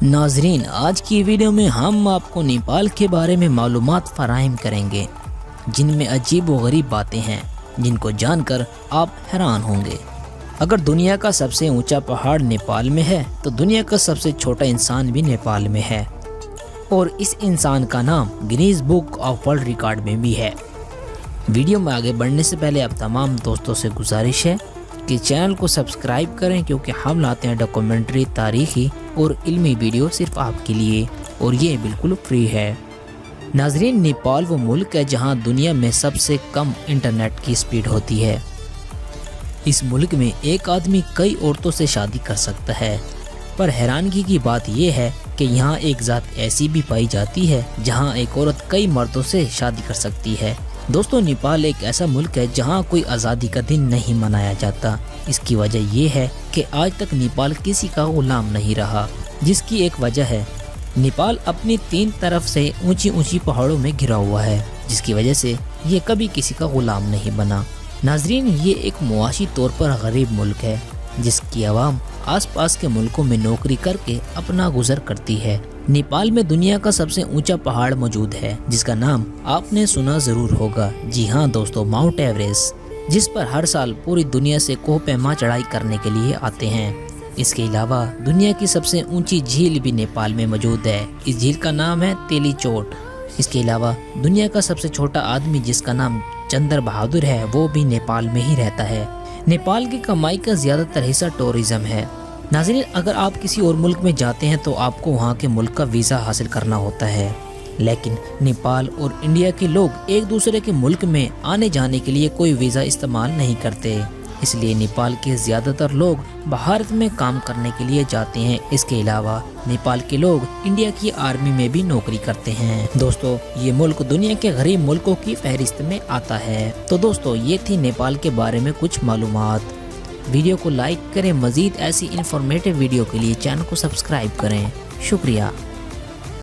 नाजरीन, आज की वीडियो में हम आपको नेपाल के बारे में मालूमात फराहम करेंगे जिनमें अजीब व गरीब बातें हैं जिनको जानकर आप हैरान होंगे। अगर दुनिया का सबसे ऊंचा पहाड़ नेपाल में है तो दुनिया का सबसे छोटा इंसान भी नेपाल में है और इस इंसान का नाम Guinness book of world record में भी है। वीडियो में आगे बढ़ने से पहले आप तमाम दोस्तों से गुजारिश है कि चैनल को सब्सक्राइब करें क्योंकि हम लाते हैं डॉक्यूमेंट्री, तारीखी और इल्मी वीडियो सिर्फ आपके लिए और ये बिल्कुल फ्री है। नाजरीन, नेपाल वो मुल्क है जहां दुनिया में सबसे कम इंटरनेट की स्पीड होती है। इस मुल्क में एक आदमी कई औरतों से शादी कर सकता है, पर हैरानगी की बात यह है कि यहाँ एक ज़ात ऐसी भी पाई जाती है जहाँ एक औरत कई मर्दों से शादी कर सकती है। दोस्तों, नेपाल एक ऐसा मुल्क है जहाँ कोई आज़ादी का दिन नहीं मनाया जाता। इसकी वजह यह है कि आज तक नेपाल किसी का गुलाम नहीं रहा, जिसकी एक वजह है नेपाल अपनी 3 तरफ से ऊंची ऊंची पहाड़ों में घिरा हुआ है, जिसकी वजह से ये कभी किसी का गुलाम नहीं बना। नाजरीन, ये एक मुआशी तौर पर गरीब मुल्क है जिसकी आवाम आसपास के मुल्कों में नौकरी करके अपना गुजर करती है। नेपाल में दुनिया का सबसे ऊंचा पहाड़ मौजूद है जिसका नाम आपने सुना जरूर होगा। जी हाँ दोस्तों, माउंट एवरेस्ट, जिस पर हर साल पूरी दुनिया से कोह पैमा चढ़ाई करने के लिए आते हैं। इसके अलावा दुनिया की सबसे ऊंची झील भी नेपाल में मौजूद है। इस झील का नाम है तेलीचोट। इसके अलावा दुनिया का सबसे छोटा आदमी जिसका नाम चंद्र बहादुर है वो भी नेपाल में ही रहता है। नेपाल की कमाई का ज़्यादातर हिस्सा टूरिज्म है। नाज़रीन, अगर आप किसी और मुल्क में जाते हैं तो आपको वहाँ के मुल्क का वीज़ा हासिल करना होता है, लेकिन नेपाल और इंडिया के लोग एक दूसरे के मुल्क में आने जाने के लिए कोई वीज़ा इस्तेमाल नहीं करते। इसलिए नेपाल के ज़्यादातर लोग भारत में काम करने के लिए जाते हैं। इसके अलावा नेपाल के लोग इंडिया की आर्मी में भी नौकरी करते हैं। दोस्तों, ये मुल्क दुनिया के गरीब मुल्कों की फहरिस्त में आता है। तो दोस्तों, ये थी नेपाल के बारे में कुछ मालूमात। वीडियो को लाइक करें। मज़ीद ऐसी इंफॉर्मेटिव वीडियो के लिए चैनल को सब्सक्राइब करें। शुक्रिया।